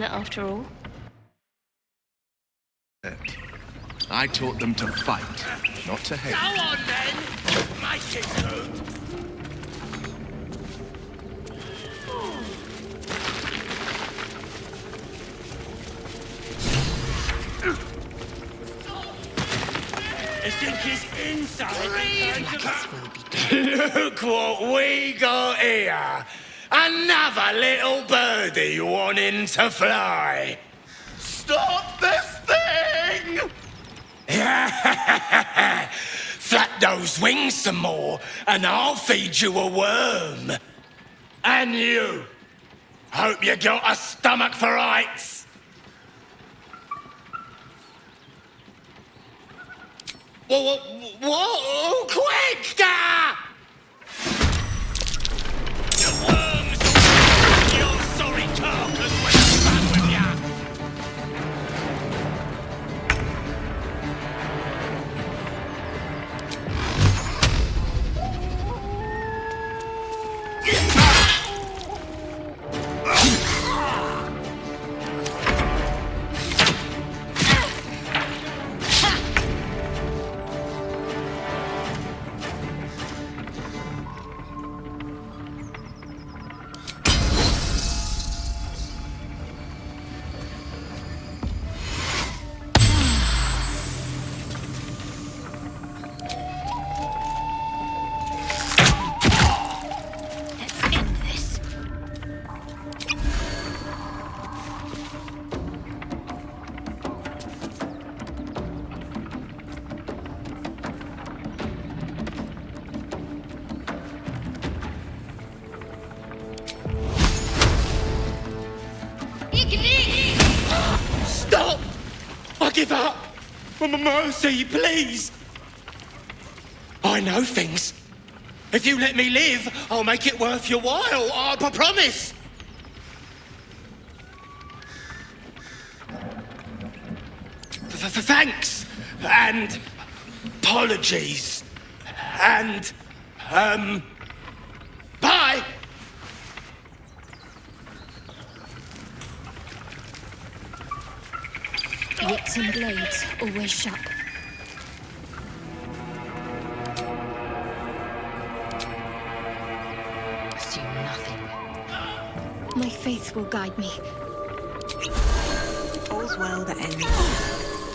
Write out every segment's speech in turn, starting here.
after all. I taught them to fight, not to hate. Go on then! Make it good! I think he's inside. Look what we got here! Another little birdie wanting to fly! Stop this thing! Flap those wings some more, and I'll feed you a worm. And you, hope you got a stomach for heights. What? Quick! The worms will eat your sorry carcass when I'm done with ya. Stop! I give up! Mercy, please! I know things. If you let me live, I'll make it worth your while. I promise! Thanks! And apologies. And, bye! Wits and blades, always sharp. Assume nothing. My faith will guide me. All's well that ends well.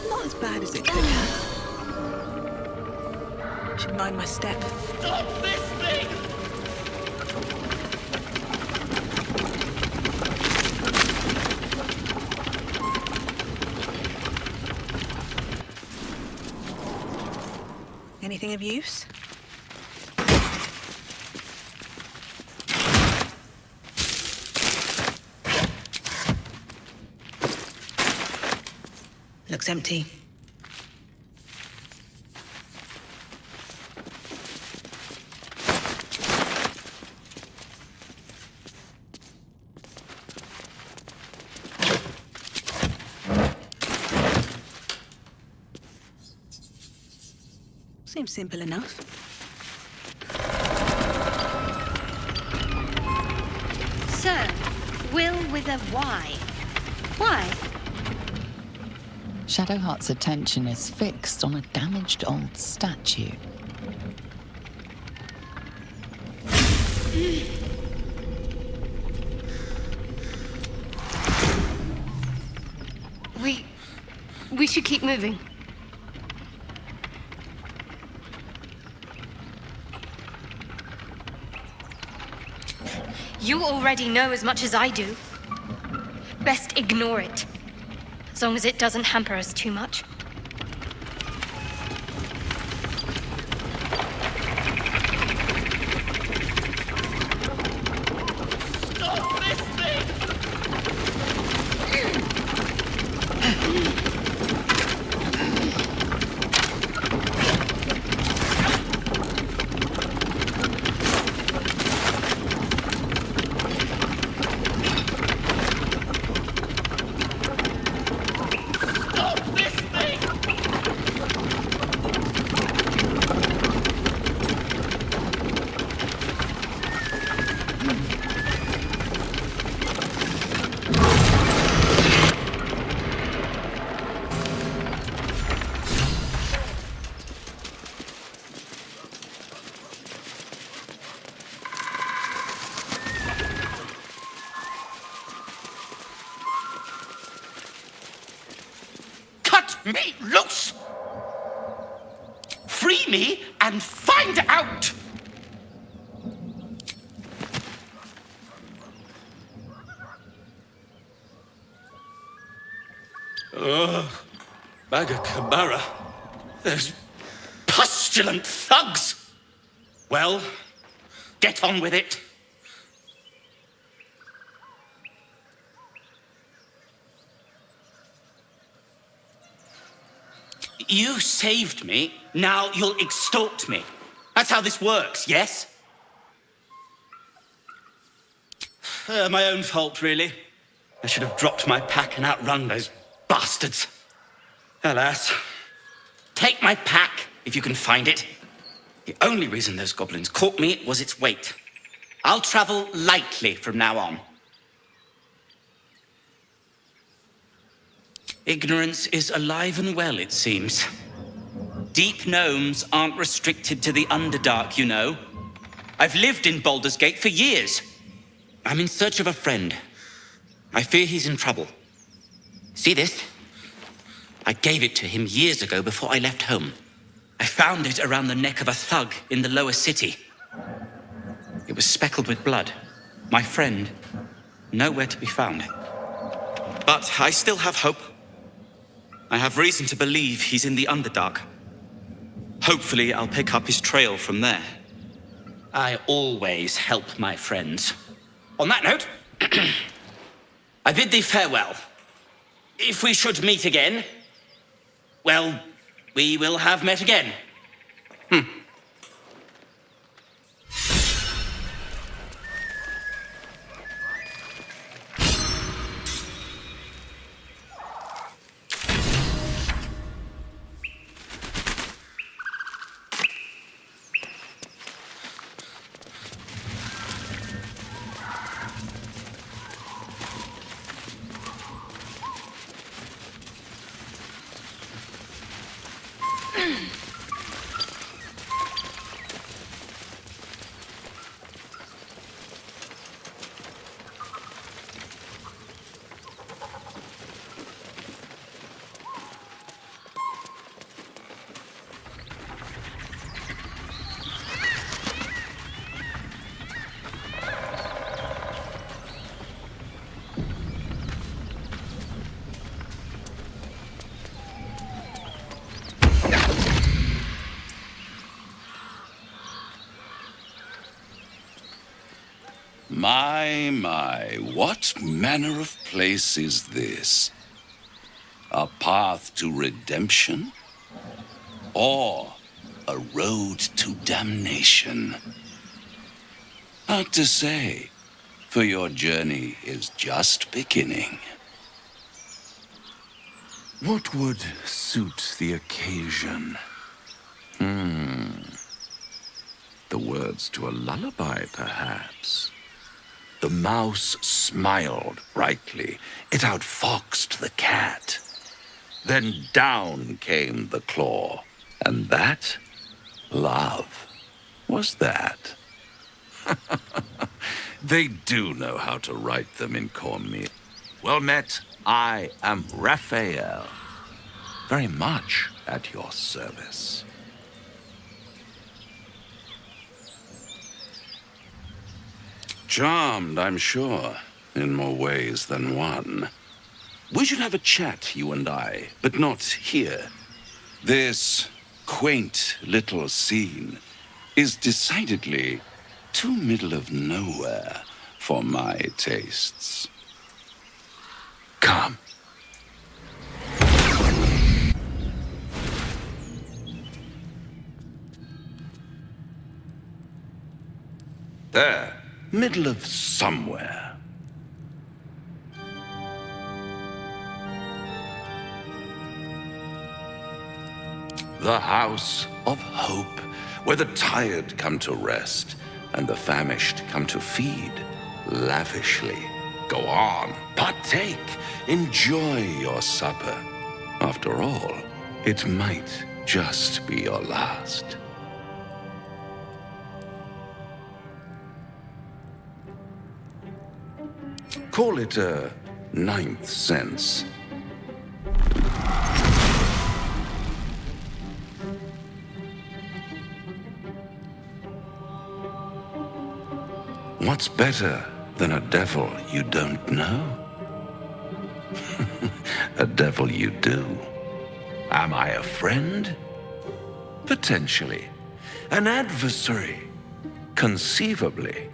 Not as bad as it could have. Should mind my step. Stop this thing! Anything of use? Looks empty. Seems simple enough. Sir, will with a Y. Why? Shadowheart's attention is fixed on a damaged old statue. We should keep moving. You already know as much as I do. Best ignore it. As long as it doesn't hamper us too much. Stop this thing! Stop this thing! me loose! Free me and find out! Bagakabara. Those pustulant thugs! Well, get on with it. You saved me, now you'll extort me. That's how this works, yes? My own fault, really. I should have dropped my pack and outrun those bastards. Alas. Take my pack, if you can find it. The only reason those goblins caught me was its weight. I'll travel lightly from now on. Ignorance is alive and well, it seems. Deep gnomes aren't restricted to the Underdark, you know. I've lived in Baldur's Gate for years. I'm in search of a friend. I fear he's in trouble. See this? I gave it to him years ago before I left home. I found it around the neck of a thug in the lower city. It was speckled with blood. My friend, nowhere to be found. But I still have hope. I have reason to believe he's in the Underdark. Hopefully, I'll pick up his trail from there. I always help my friends. On that note, I bid thee farewell. If we should meet again, well, we will have met again. My, what manner of place is this? A path to redemption? Or a road to damnation? Hard to say, for your journey is just beginning. What would suit the occasion? The words to a lullaby, perhaps. The mouse smiled brightly. It outfoxed the cat. Then down came the claw. And that, love, was that. They do know how to write them in cornmeal. Well met, I am Raphael. Very much at your service. Charmed, I'm sure, in more ways than one. We should have a chat, you and I, but not here. This quaint little scene is decidedly too middle of nowhere for my tastes. Come. There. Middle of somewhere. The House of Hope, where the tired come to rest and the famished come to feed lavishly. Go on, partake, enjoy your supper. After all, it might just be your last. Call it a ninth sense. What's better than a devil you don't know? A devil you do. Am I a friend? Potentially. An adversary? Conceivably.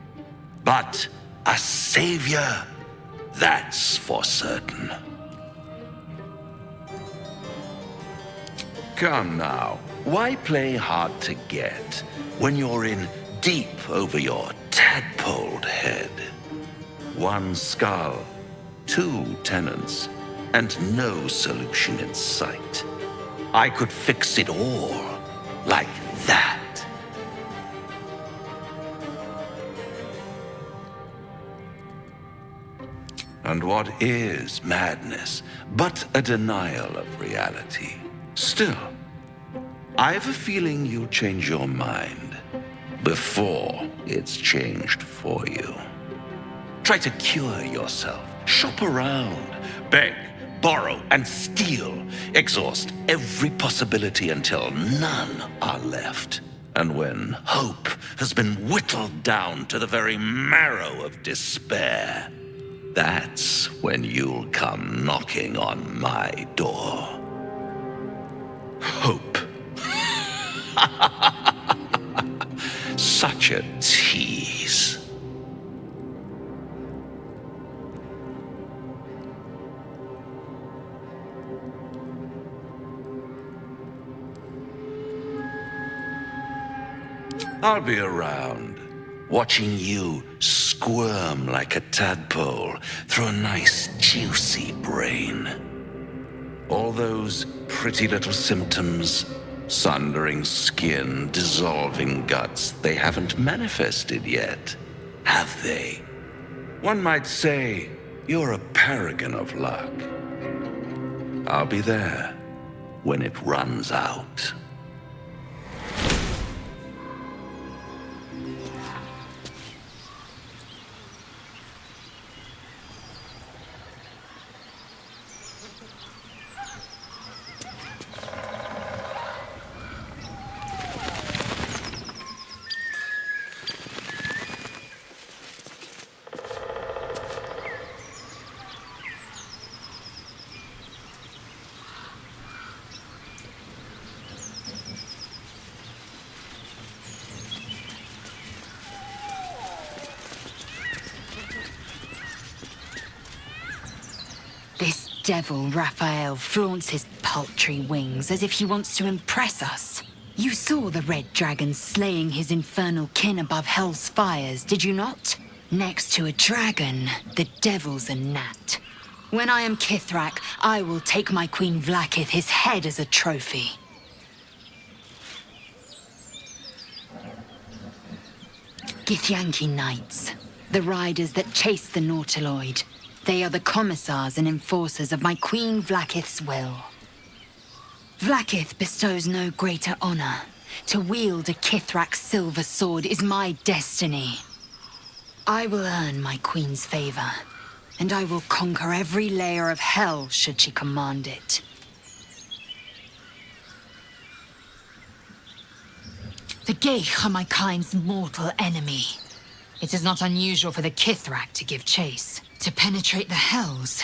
But a savior? That's for certain. Come now, why play hard to get when you're in deep over your tadpoled head? One skull, 2 tenants, and no solution in sight. I could fix it all, like that. And what is madness but a denial of reality? Still, I've a feeling you'll change your mind before it's changed for you. Try to cure yourself. Shop around. Beg, borrow, and steal. Exhaust every possibility until none are left. And when hope has been whittled down to the very marrow of despair, that's when you'll come knocking on my door. Hope. Such a tease. I'll be around, watching you squirm like a tadpole through a nice, juicy brain. All those pretty little symptoms, sundering skin, dissolving guts, they haven't manifested yet, have they? One might say you're a paragon of luck. I'll be there when it runs out. This devil Raphael flaunts his paltry wings as if he wants to impress us. You saw the red dragon slaying his infernal kin above hell's fires, did you not? Next to a dragon, the devil's a gnat. When I am Kithrak, I will take my Queen Vlaakith his head as a trophy. Githyanki Knights, the riders that chase the Nautiloid. They are the commissars and enforcers of my Queen Vlaakith's will. Vlaakith bestows no greater honor. To wield a Kithrak's silver sword is my destiny. I will earn my queen's favor, and I will conquer every layer of hell should she command it. The Geich are my kind's mortal enemy. It is not unusual for the Kithrak to give chase. To penetrate the hells,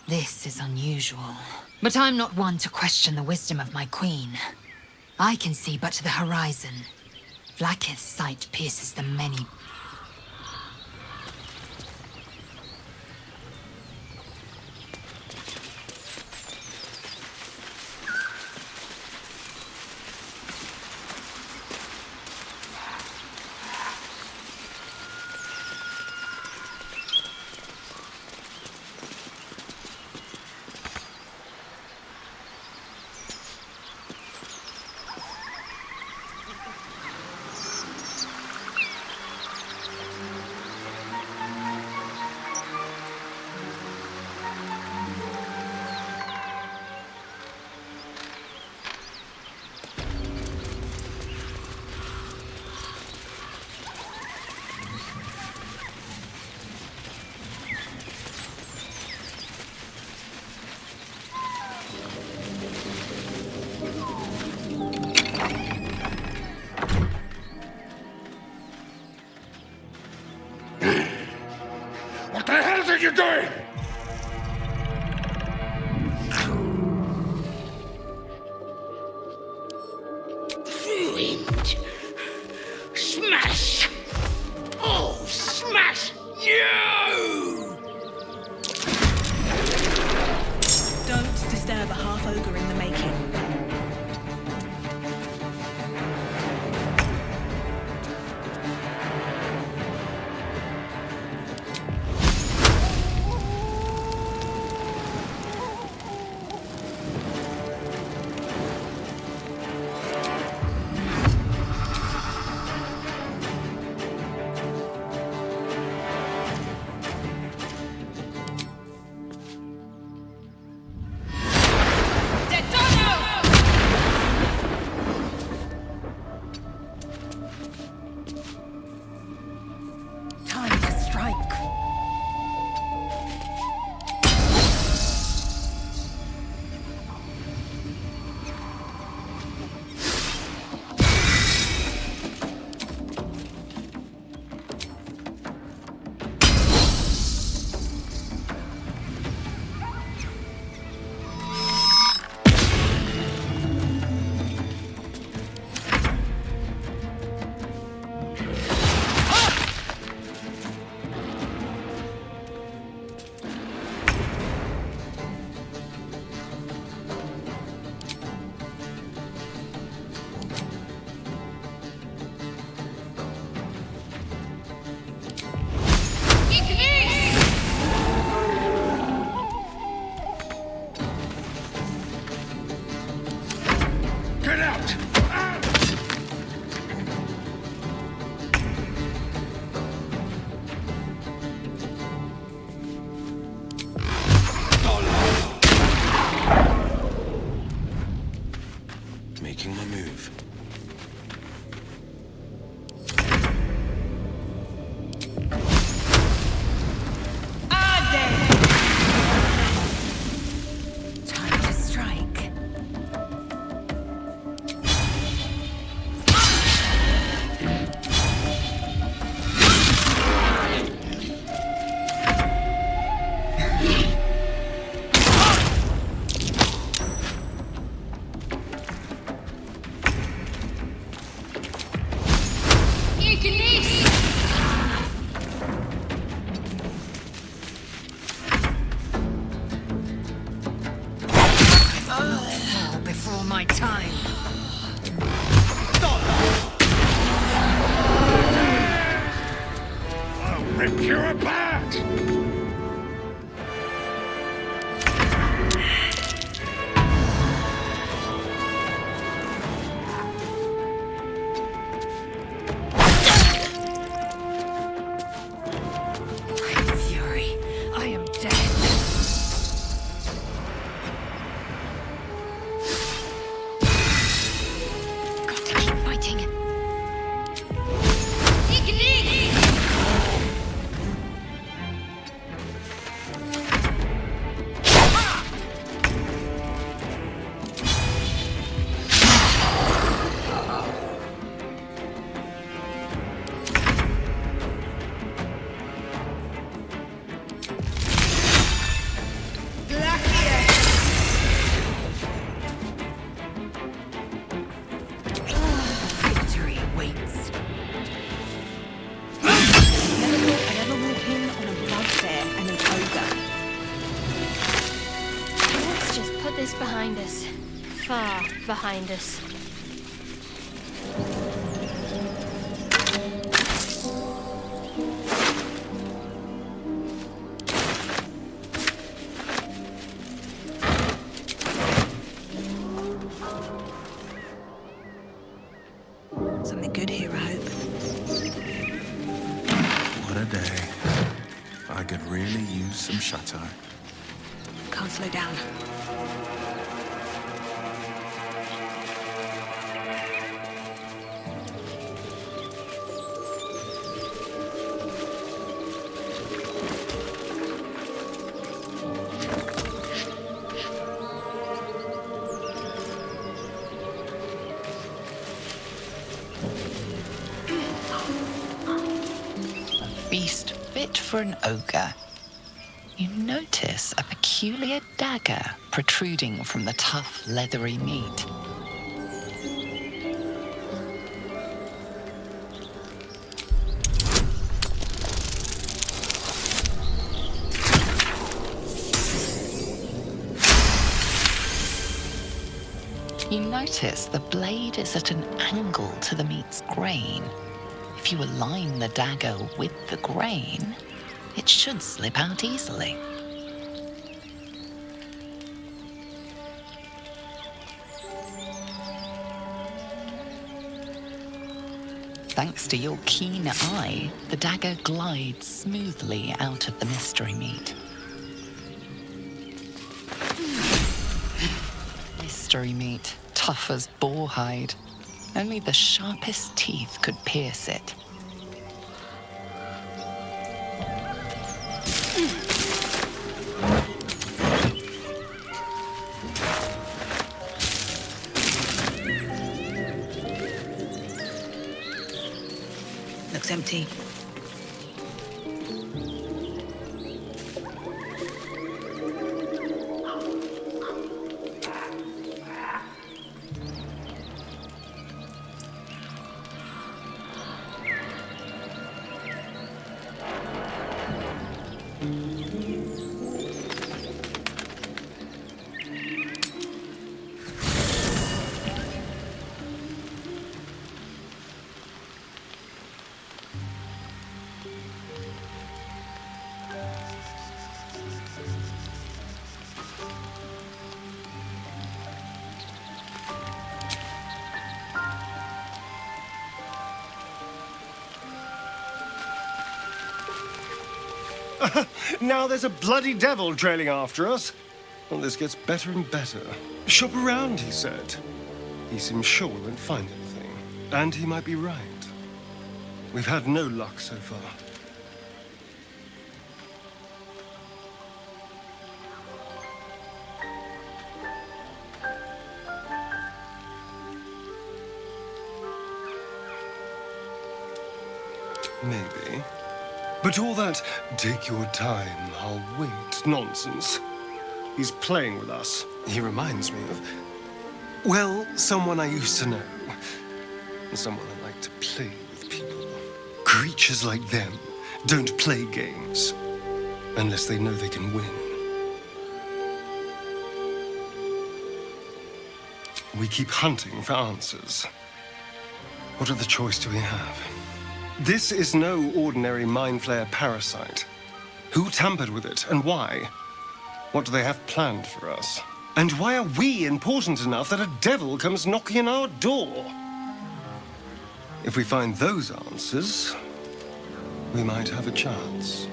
this is unusual. But I'm not one to question the wisdom of my queen. I can see but to the horizon. Vlaakith's sight pierces the many. going? Ruined. Smash! Oh, smash you! Don't disturb a half-ogre in the making. Time to strike. Get out! Making my move. Time to strike. Fall before my time. I'll rip you apart! My fury. I am dead. Got to keep fighting. Victory awaits. Never thought I'd ever walk in on a bugbear and an ogre. Let's just put this behind us. Far behind us. Something good here, I hope. What a day. I could really use some shut-eye. Can't slow down. A feast fit for an ogre. notice a peculiar dagger protruding from the tough, leathery meat. You notice the blade is at an angle to the meat's grain. If you align the dagger with the grain, it should slip out easily. Thanks to your keen eye, the dagger glides smoothly out of the mystery meat. Mystery meat, tough as boar hide. Only the sharpest teeth could pierce it. Looks empty. Now there's a bloody devil trailing after us. Well, this gets better and better. Shop around, he said. He seems sure we won't find anything. And he might be right. We've had no luck so far. Maybe. But all that, take your time, I'll wait nonsense. He's playing with us. He reminds me of, well, someone I used to know. Someone I like to play with people. Creatures like them don't play games unless they know they can win. We keep hunting for answers. What other choice do we have? This is no ordinary mind flayer parasite. Who tampered with it, and why? What do they have planned for us? And why are we important enough that a devil comes knocking on our door? If we find those answers, we might have a chance.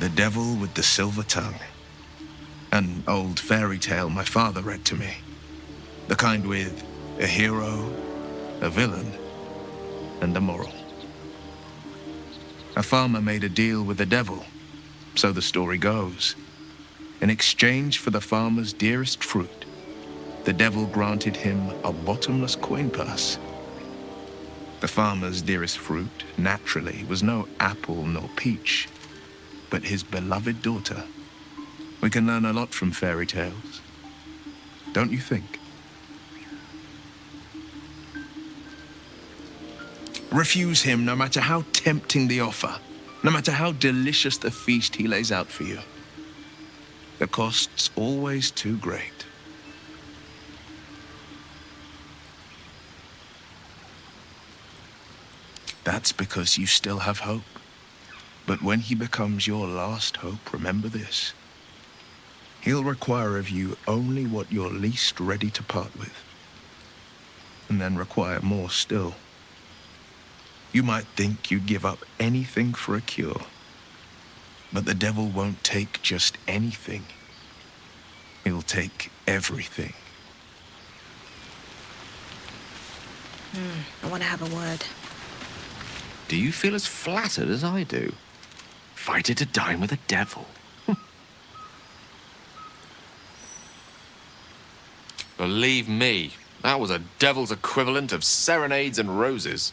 The Devil with the Silver Tongue. An old fairy tale my father read to me. The kind with a hero, a villain, and a moral. A farmer made a deal with the devil, so the story goes. In exchange for the farmer's dearest fruit, the devil granted him a bottomless coin purse. The farmer's dearest fruit, naturally, was no apple nor peach, but his beloved daughter. We can learn a lot from fairy tales, don't you think? Refuse him no matter how tempting the offer, no matter how delicious the feast he lays out for you. The cost's always too great. That's because you still have hope. But when he becomes your last hope, remember this. He'll require of you only what you're least ready to part with, and then require more still. You might think you'd give up anything for a cure, but the devil won't take just anything. He'll take everything. I want to have a word. Do you feel as flattered as I do? Fighter to dine with a devil. Believe me, that was a devil's equivalent of serenades and roses.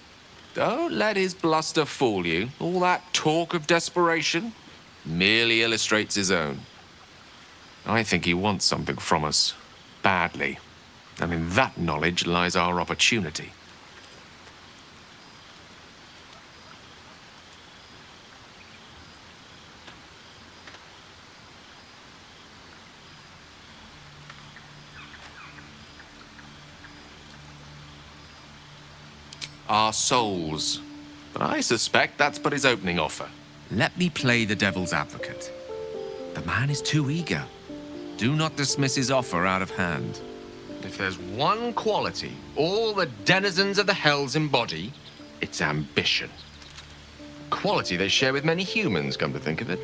Don't let his bluster fool you. All that talk of desperation merely illustrates his own. I think he wants something from us, badly. And in that knowledge lies our opportunity. Our souls. But I suspect that's but his opening offer. Let me play the devil's advocate. The man is too eager. Do not dismiss his offer out of hand. If there's one quality all the denizens of the hells embody, it's ambition. Quality they share with many humans, come to think of it.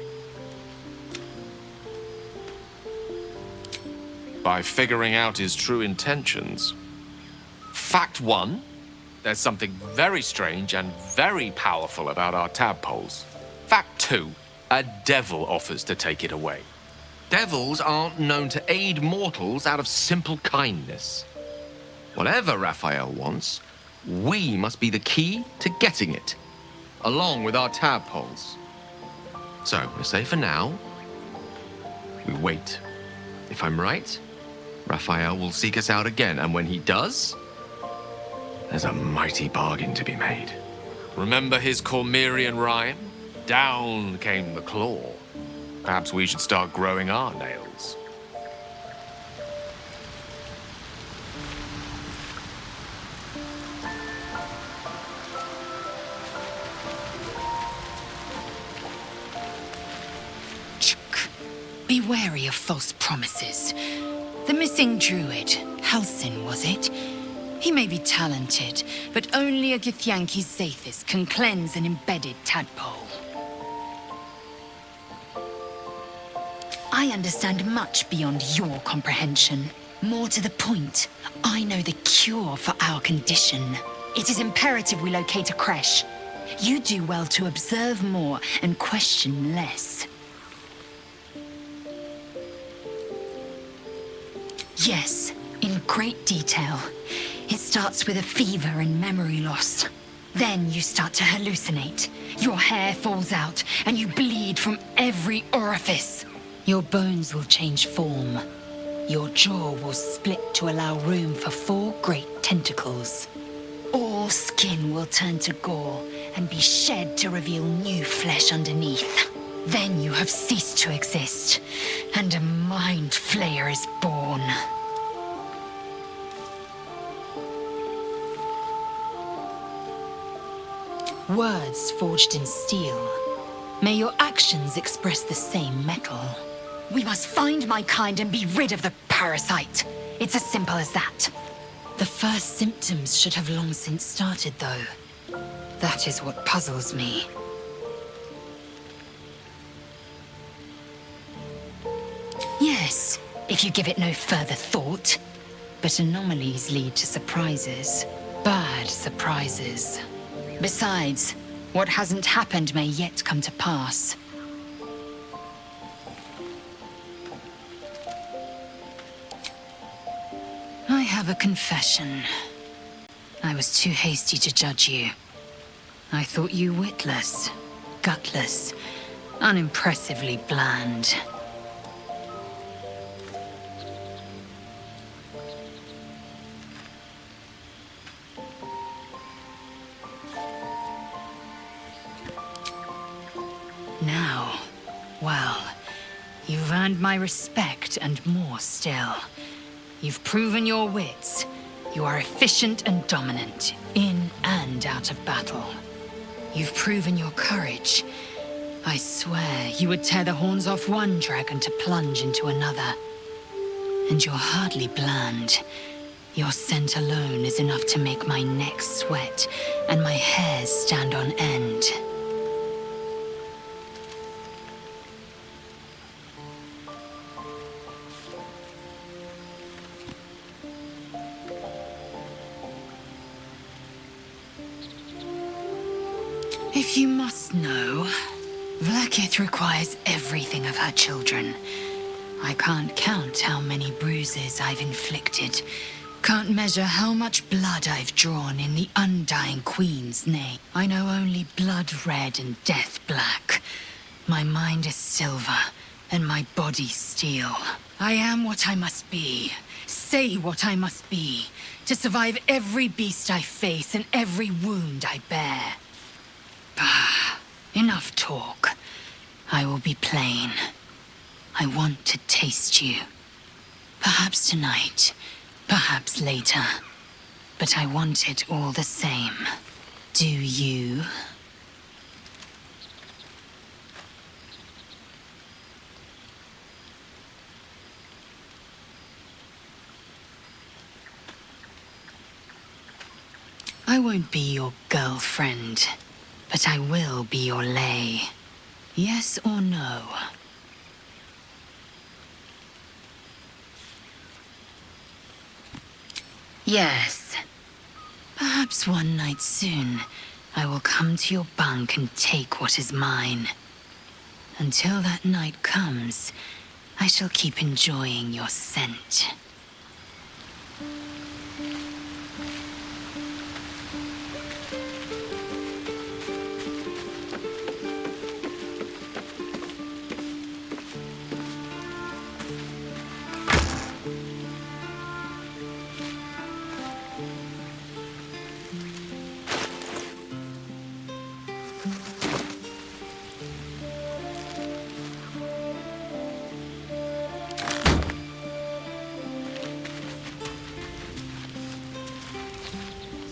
By figuring out his true intentions. Fact one, there's something very strange and very powerful about our tadpoles. Fact two, a devil offers to take it away. Devils aren't known to aid mortals out of simple kindness. Whatever Raphael wants, we must be the key to getting it, along with our tadpoles. So, we say for now, we wait. If I'm right, Raphael will seek us out again, and when he does, there's a mighty bargain to be made. Remember his Cormyrean rhyme? Down came the claw. Perhaps we should start growing our nails. Be wary of false promises. The missing druid, Halsin, was it? He may be talented, but only a Githyanki Zathis can cleanse an embedded tadpole. I understand much beyond your comprehension. More to the point, I know the cure for our condition. It is imperative we locate a creche. You do well to observe more and question less. Yes, in great detail. It starts with a fever and memory loss. Then you start to hallucinate. Your hair falls out, and you bleed from every orifice. Your bones will change form. Your jaw will split to allow room for 4 great tentacles. All skin will turn to gore and be shed to reveal new flesh underneath. Then you have ceased to exist, and a mind flayer is born. Words forged in steel. May your actions express the same metal. We must find my kind and be rid of the parasite. It's as simple as that. The first symptoms should have long since started, though. That is what puzzles me. Yes, if you give it no further thought. But anomalies lead to surprises. Bad surprises. Besides, what hasn't happened may yet come to pass. I have a confession. I was too hasty to judge you. I thought you witless, gutless, unimpressively bland. Now, well, you've earned my respect and more still. You've proven your wits. You are efficient and dominant, in and out of battle. You've proven your courage. I swear you would tear the horns off one dragon to plunge into another. And you're hardly bland. Your scent alone is enough to make my neck sweat and my hairs stand on end. If you must know, Vlaakith requires everything of her children. I can't count how many bruises I've inflicted. Can't measure how much blood I've drawn in the undying Queen's name. I know only blood red and death black. My mind is silver, and my body steel. I am what I must be. Say what I must be. To survive every beast I face and every wound I bear. Bah, enough talk. I will be plain. I want to taste you. Perhaps tonight, perhaps later. But I want it all the same. Do you? I won't be your girlfriend, but I will be your lay. Yes or no? Yes. Perhaps one night soon, I will come to your bunk and take what is mine. Until that night comes, I shall keep enjoying your scent.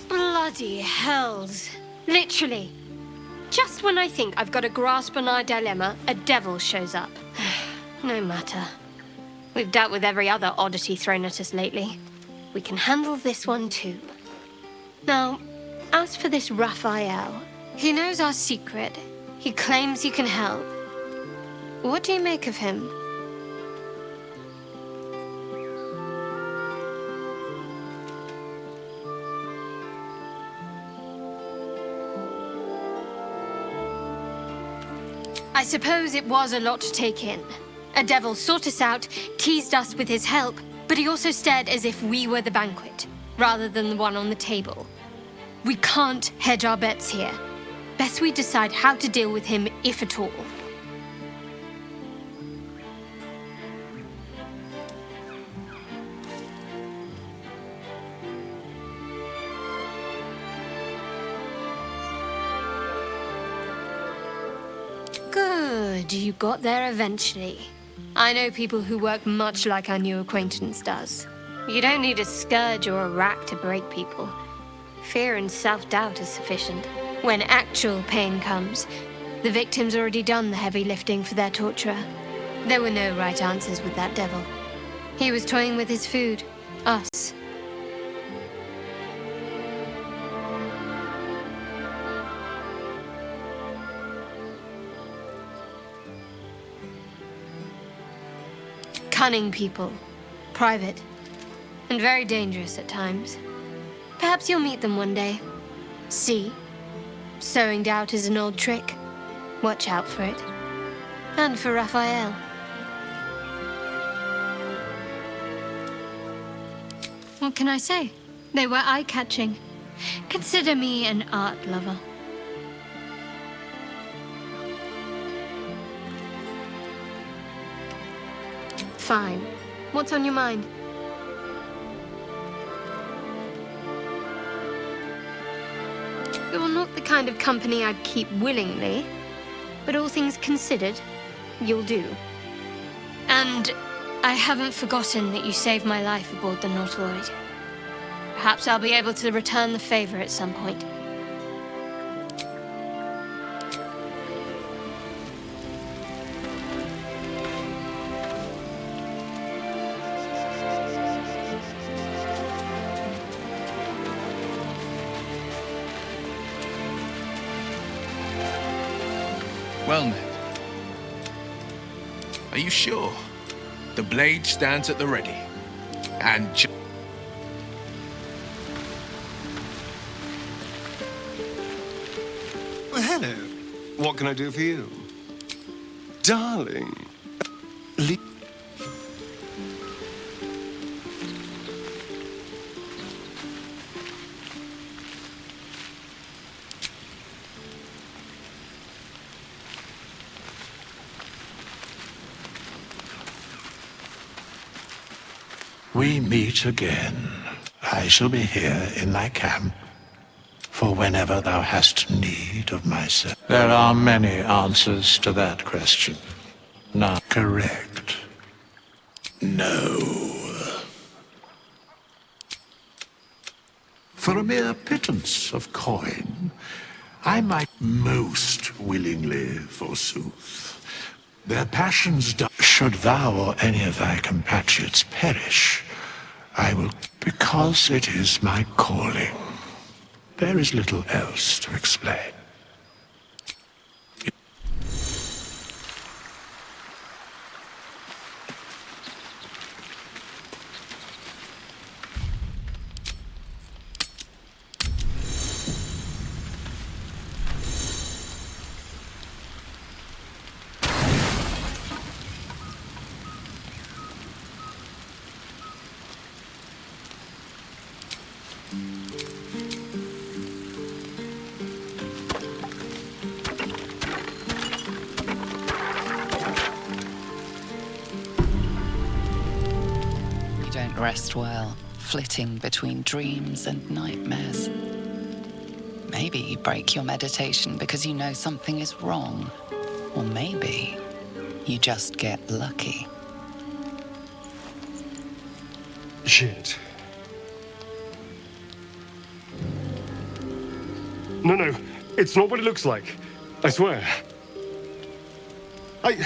Bloody hells. Literally. Just when I think I've got a grasp on our dilemma, a devil shows up. No matter. We've dealt with every other oddity thrown at us lately. We can handle this one too. Now, as for this Raphael, he knows our secret. He claims he can help. What do you make of him? I suppose it was a lot to take in. A devil sought us out, teased us with his help, but he also stared as if we were the banquet, rather than the one on the table. We can't hedge our bets here. Best we decide how to deal with him, if at all. Good, you got there eventually. I know people who work much like our new acquaintance does. You don't need a scourge or a rack to break people. Fear and self-doubt is sufficient. When actual pain comes, the victim's already done the heavy lifting for their torturer. There were no right answers with that devil. He was toying with his food, us. Cunning people, private, and very dangerous at times. Perhaps you'll meet them one day. See? Sowing doubt is an old trick. Watch out for it. And for Raphael. What can I say? They were eye-catching. Consider me an art lover. Fine. What's on your mind? You're not the kind of company I'd keep willingly, but all things considered, you'll do. And I haven't forgotten that you saved my life aboard the Nautiloid. Perhaps I'll be able to return the favor at some point. Well, Ned. Are you sure? The blade stands at the ready. And hello. What can I do for you? Darling. We meet again. I shall be here in thy camp, for whenever thou hast need of my service. There are many answers to that question. Not correct. No. For a mere pittance of coin, I might most willingly, forsooth. Their passions should thou or any of thy compatriots perish, I will, because it is my calling. There is little else to explain. Rest well, flitting between dreams and nightmares. Maybe you break your meditation because you know something is wrong. Or maybe you just get lucky. Shit. No, it's not what it looks like. I swear. I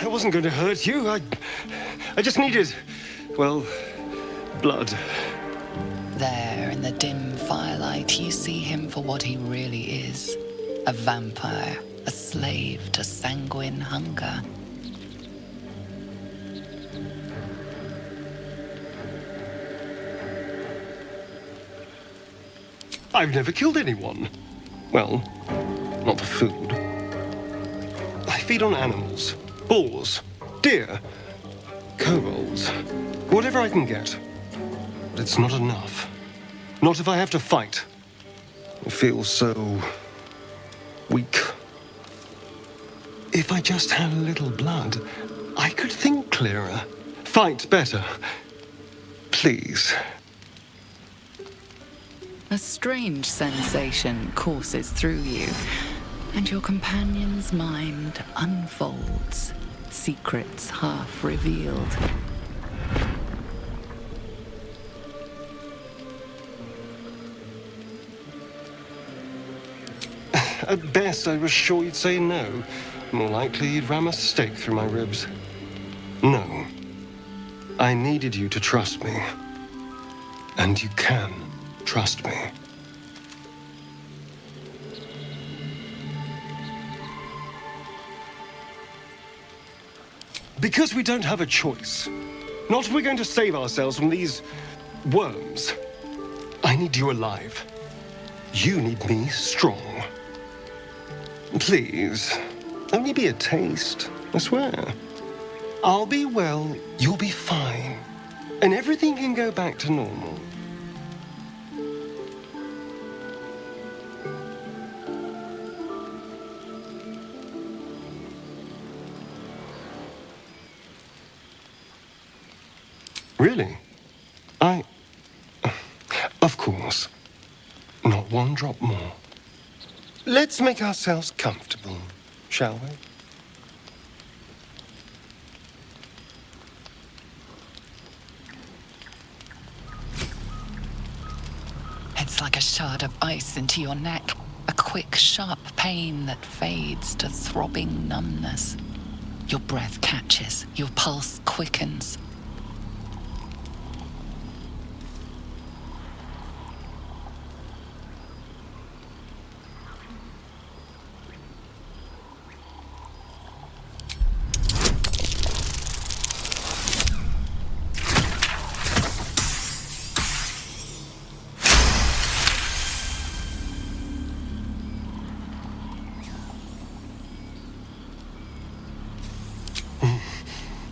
wasn't going to hurt you. I just needed, well, blood. There, in the dim firelight, you see him for what he really is. A vampire, a slave to sanguine hunger. I've never killed anyone. Well, not for food. I feed on animals, boars, deer, kobolds, whatever I can get. But it's not enough. Not if I have to fight. I feel so weak. If I just had a little blood, I could think clearer, fight better. Please. A strange sensation courses through you, and your companion's mind unfolds, secrets half revealed. At best, I was sure you'd say no. More likely, you'd ram a stake through my ribs. No. I needed you to trust me. And you can trust me. Because we don't have a choice. Not if we're going to save ourselves from these worms. I need you alive. You need me strong. Please, only be a taste, I swear. I'll be well, you'll be fine. And everything can go back to normal. Really? Of course. Not one drop more. Let's make ourselves comfortable, shall we? It's like a shard of ice into your neck. A quick, sharp pain that fades to throbbing numbness. Your breath catches, your pulse quickens.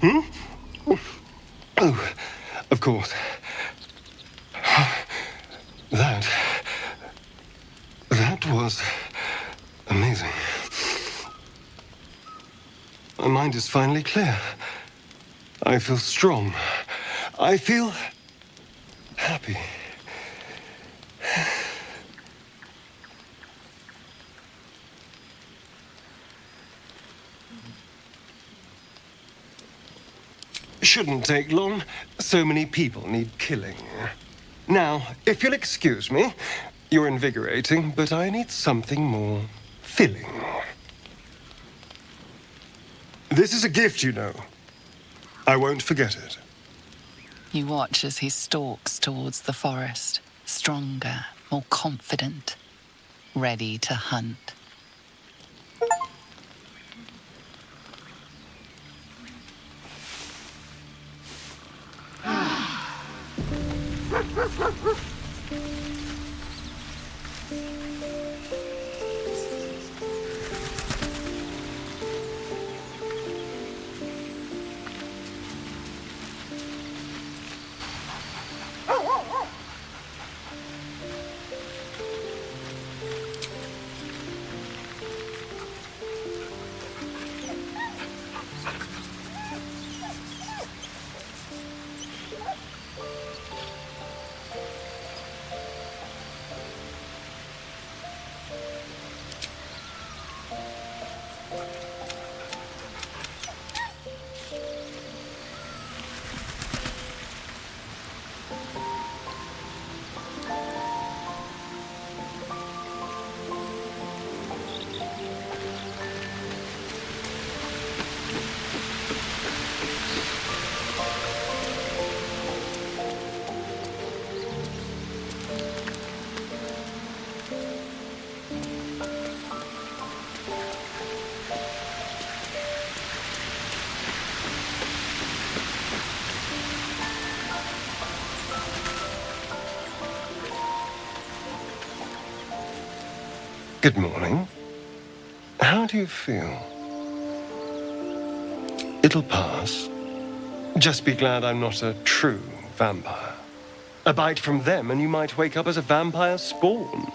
Oh, of course. That was amazing. My mind is finally clear. I feel strong. I feel happy. Shouldn't take long. So many people need killing. Now, if you'll excuse me, you're invigorating, but I need something more filling. This is a gift, you know. I won't forget it. You watch as he stalks towards the forest, stronger, more confident, ready to hunt. Good morning. How do you feel? It'll pass. Just be glad I'm not a true vampire. A bite from them and you might wake up as a vampire spawn,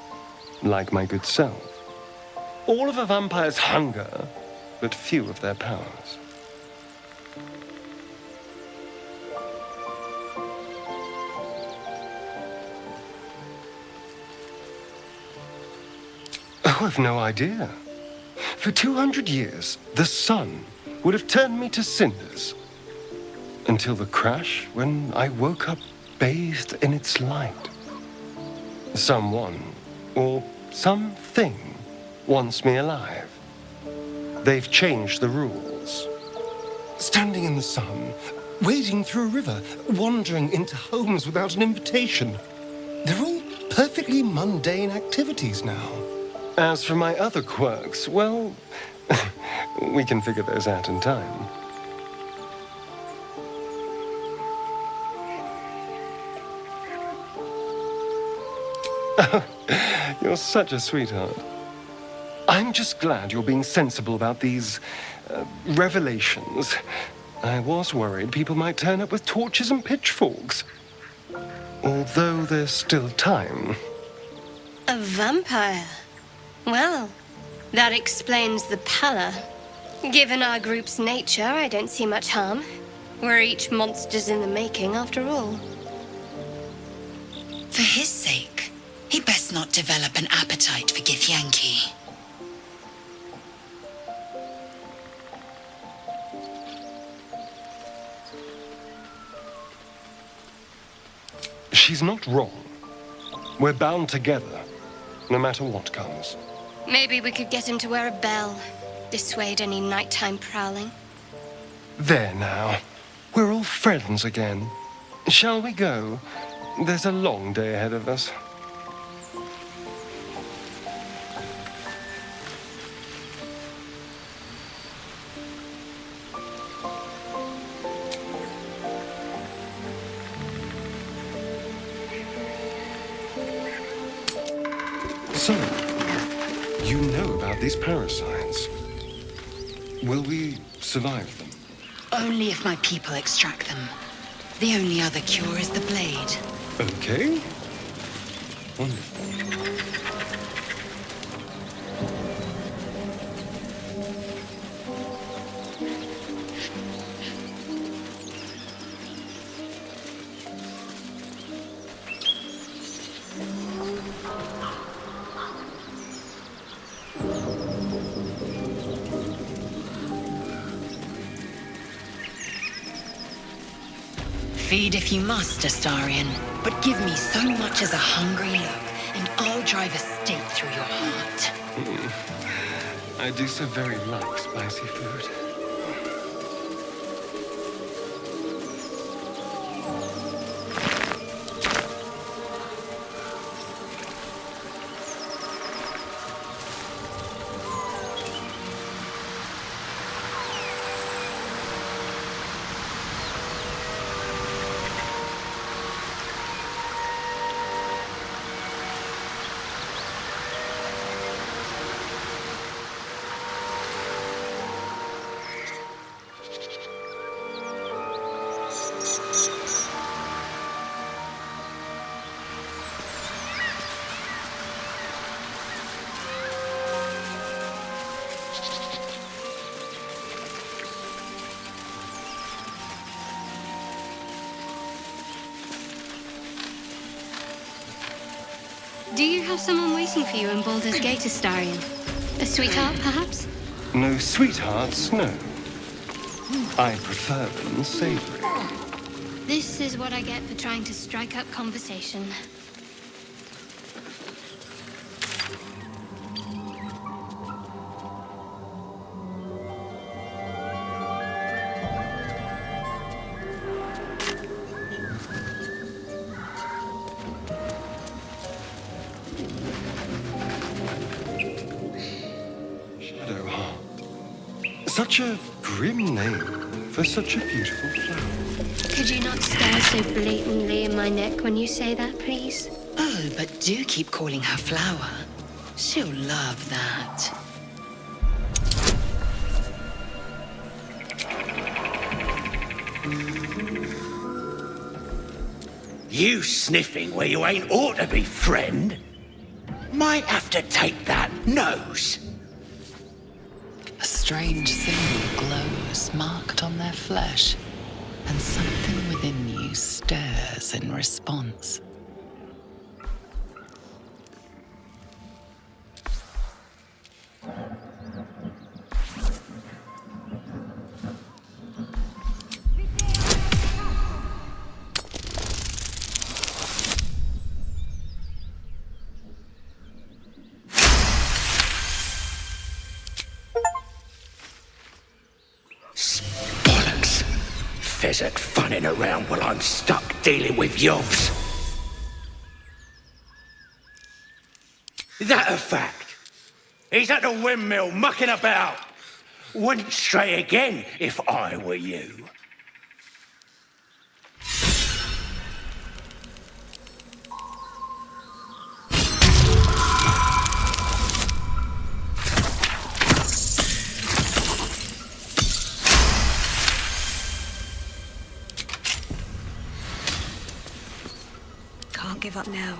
like my good self. All of a vampire's hunger, but few of their powers. Oh, I've no idea. For 200 years, the sun would have turned me to cinders. Until the crash, when I woke up bathed in its light. Someone, or something, wants me alive. They've changed the rules. Standing in the sun, wading through a river, wandering into homes without an invitation. They're all perfectly mundane activities now. As for my other quirks, well, we can figure those out in time. You're such a sweetheart. I'm just glad you're being sensible about these revelations. I was worried people might turn up with torches and pitchforks. Although there's still time. A vampire? Well, that explains the pallor. Given our group's nature, I don't see much harm. We're each monsters in the making, after all. For his sake, he best not develop an appetite for Githyanki. She's not wrong. We're bound together, no matter what comes. Maybe we could get him to wear a bell. Dissuade any nighttime prowling. There now. We're all friends again. Shall we go? There's a long day ahead of us. So, you know about these parasites. Will we survive them? Only if my people extract them. The only other cure is the blade. Okay. Wonderful. Feed if you must, Astarion, but give me so much as a hungry look, and I'll drive a stake through your heart. I do so very like spicy food. Do you have someone waiting for you in Baldur's Gate, Astarion? A sweetheart, perhaps? No sweethearts, no. I prefer them savory. This is what I get for trying to strike up conversation. Such a grim name for such a beautiful flower. Could you not stare so blatantly in my neck when you say that, please? Oh, but do keep calling her Flower. She'll love that. You sniffing where you ain't ought to be, friend? Might have to take that nose. A strange symbol glows, marked on their flesh, and something within you stirs in response. Bollocks! Pheasant funning around while I'm stuck dealing with yobs. That a fact? He's at the windmill mucking about. Wouldn't stray again if I were you. Can't give up now.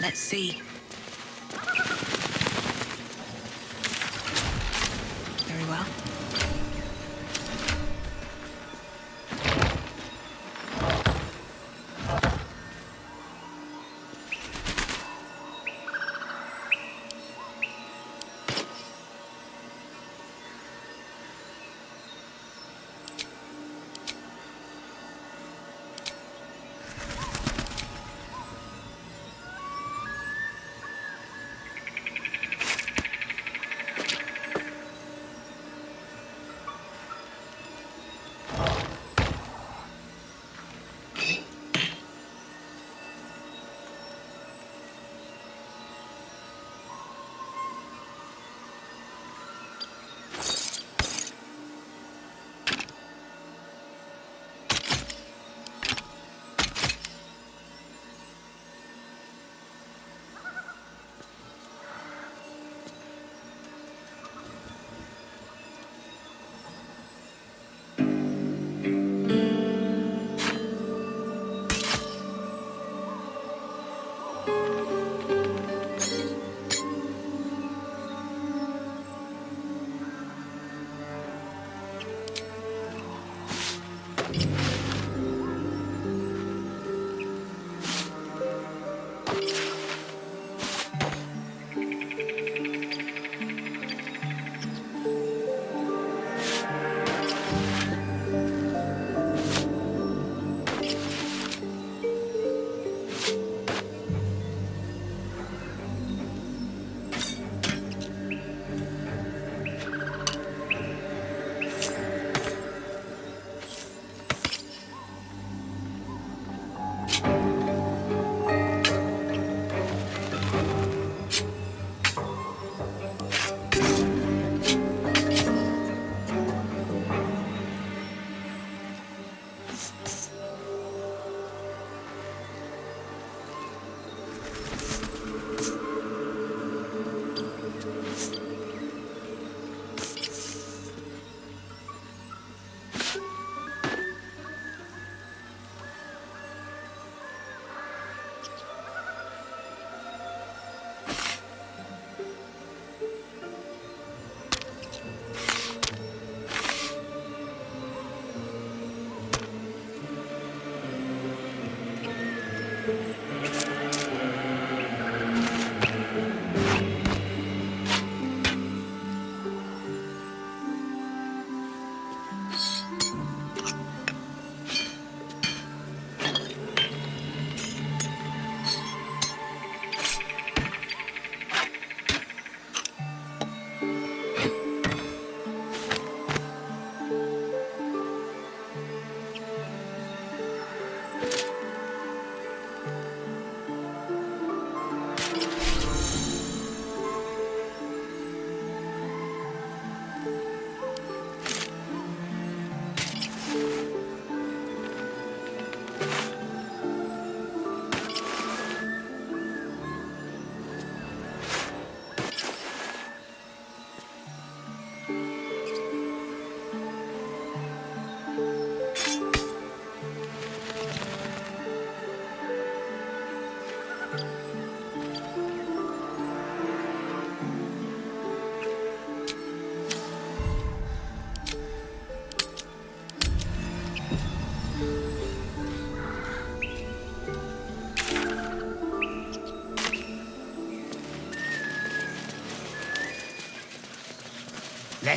Let's see. Very well.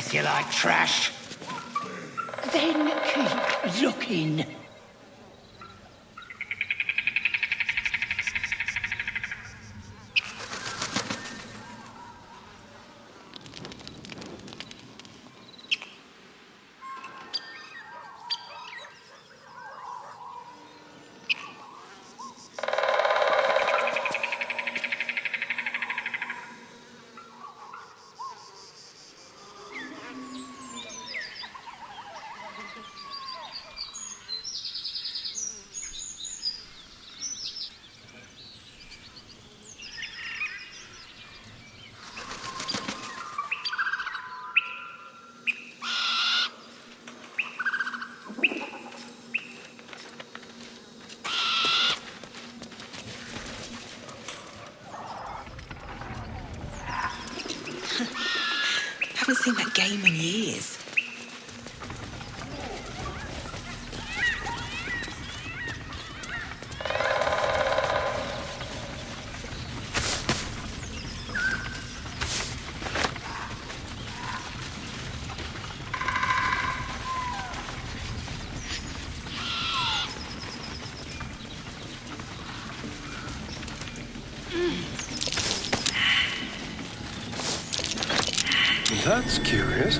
guess you like trash. Then keep looking. Haven't seen that game in years. That's curious.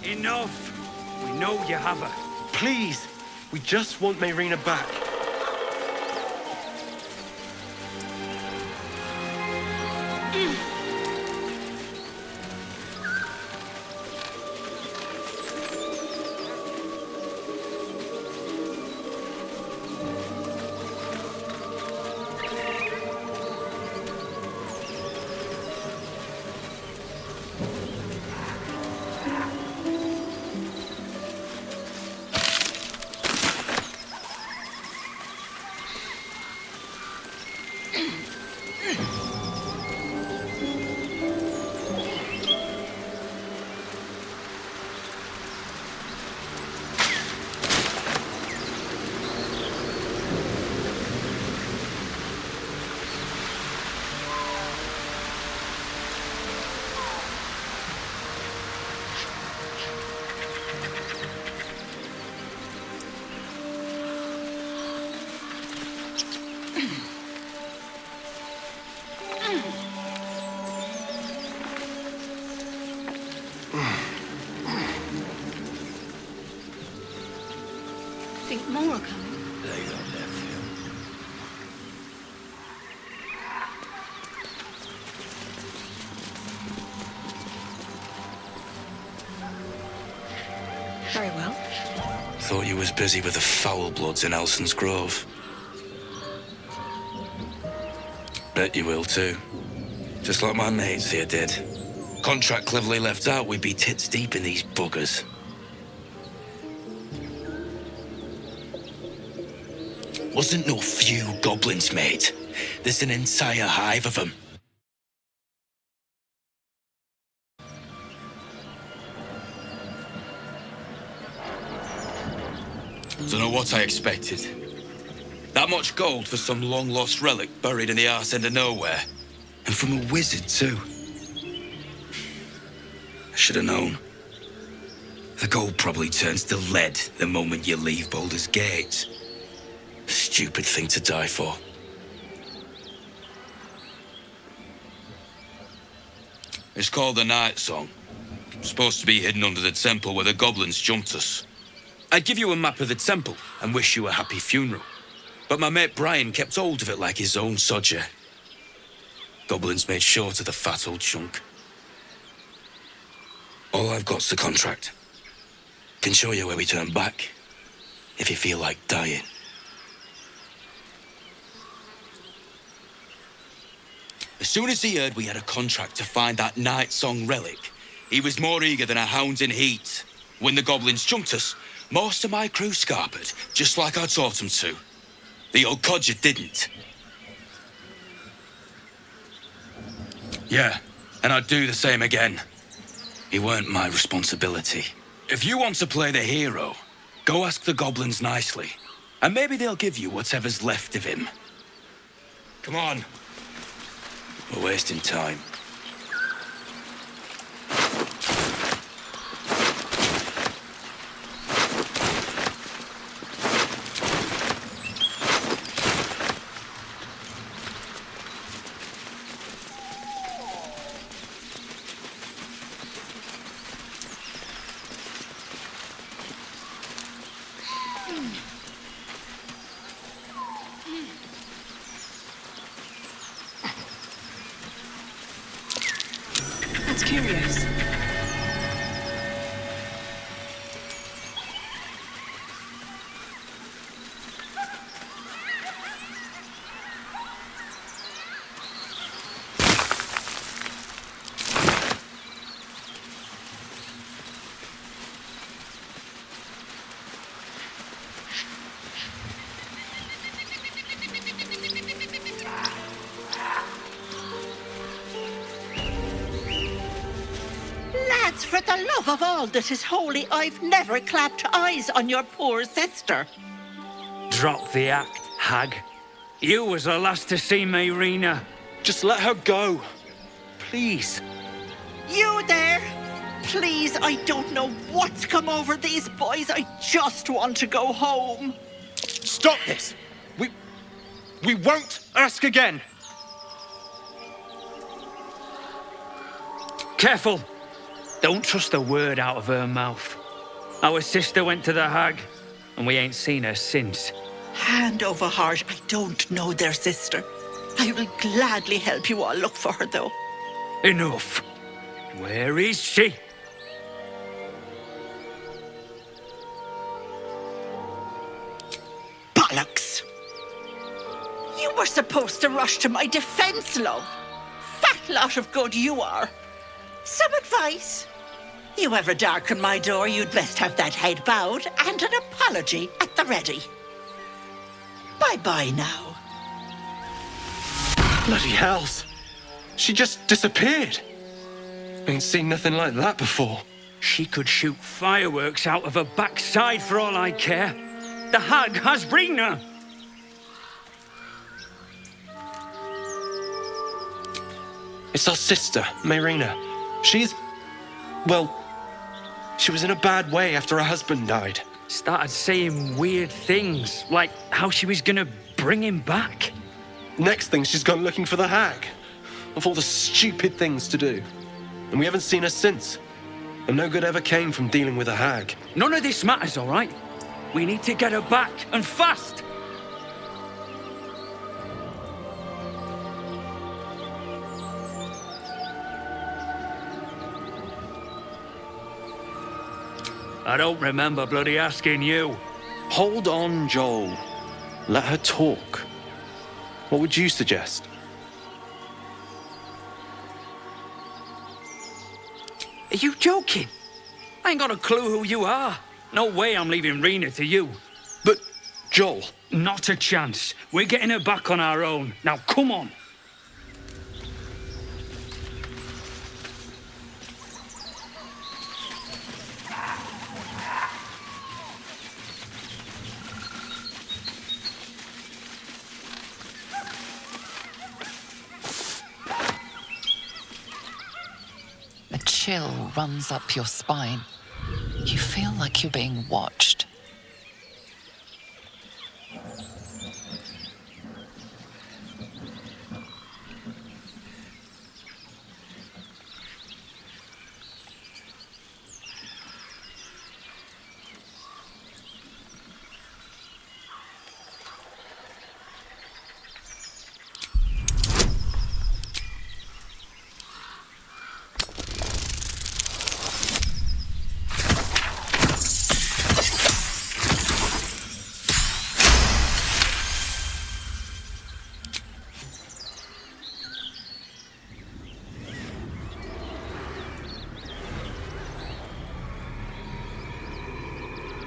Enough! We know you have her. Please, we just want Mayrina back. Think more are coming. Very well. Thought you was busy with the foul bloods in Elson's Grove. Bet you will too. Just like my mates here did. Contract cleverly left out, we'd be tits deep in these buggers. Wasn't no few goblins, mate. There's an entire hive of them. Don't know what I expected. That much gold for some long-lost relic buried in the arse end of nowhere. And from a wizard, too. I should have known. The gold probably turns to lead the moment you leave Baldur's Gate. Stupid thing to die for. It's called the Night Song. Supposed to be hidden under the temple where the goblins jumped us. I'd give you a map of the temple and wish you a happy funeral. But my mate Brian kept hold of it like his own sodger. Goblins made short of the fat old chunk. All I've got's the contract. Can show you where we turn back, if you feel like dying. As soon as he heard we had a contract to find that Night Song relic, he was more eager than a hound in heat. When the goblins jumped us, most of my crew scarpered, just like I taught them to. The old codger didn't. Yeah, and I'd do the same again. He weren't my responsibility. If you want to play the hero, go ask the goblins nicely, and maybe they'll give you whatever's left of him. Come on. We're wasting time. That's curious. Lads, for the love of all that is holy, I've never clapped eyes on your poor sister. Drop the act, hag. You was the last to see Mayrina. Just let her go. Please. You there? Please, I don't know what's come over these boys. I just want to go home. Stop this! We won't ask again. Careful! Don't trust a word out of her mouth. Our sister went to the hag, and we ain't seen her since. Hand over heart, I don't know their sister. I will gladly help you all look for her, though. Enough. Where is she? Bollocks! You were supposed to rush to my defense, love. Fat lot of good you are. Some advice? You ever darken my door, you'd best have that head bowed and an apology at the ready. Bye-bye now. Bloody hells. She just disappeared. Ain't seen nothing like that before. She could shoot fireworks out of her backside for all I care. The hag has Rena. It's our sister, Mayrina. Well, she was in a bad way after her husband died. Started saying weird things, like how she was gonna bring him back. Next thing, she's gone looking for the hag. Of all the stupid things to do. And we haven't seen her since. And no good ever came from dealing with a hag. None of this matters, all right? We need to get her back, and fast! I don't remember bloody asking you. Hold on, Joel. Let her talk. What would you suggest? Are you joking? I ain't got a clue who you are. No way I'm leaving Rena to you. But, Joel... Not a chance. We're getting her back on our own. Now, come on. A chill runs up your spine. You feel like you're being watched.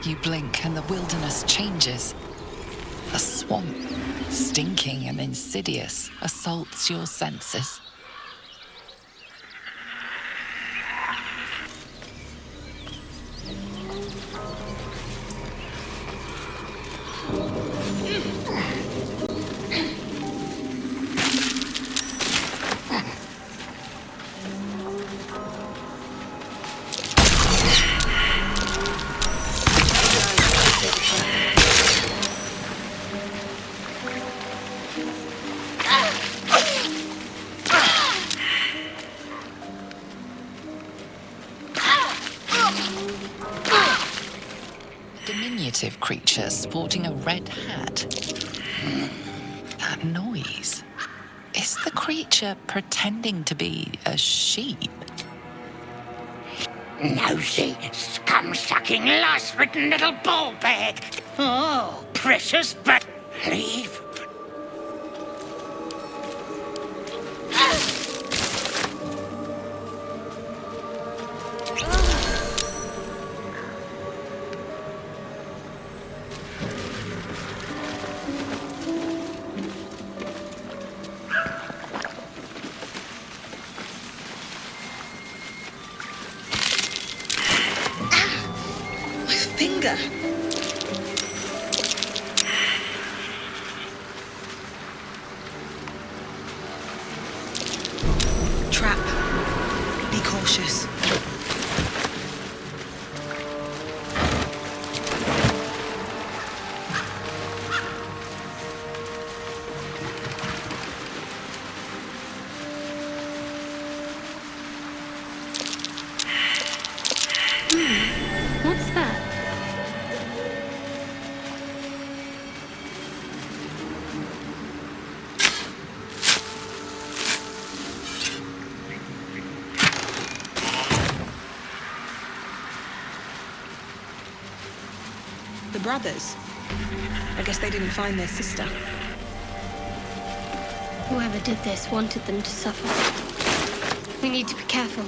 You blink and the wilderness changes. A swamp, stinking and insidious, assaults your senses. Diminutive creature sporting a red hat. That noise. Is the creature pretending to be a sheep? Nosy, scum-sucking, lice-ridden little ball bag. Oh, precious, but leave. Finger. Trap. Be cautious. What's that? The brothers. I guess they didn't find their sister. Whoever did this wanted them to suffer. We need to be careful.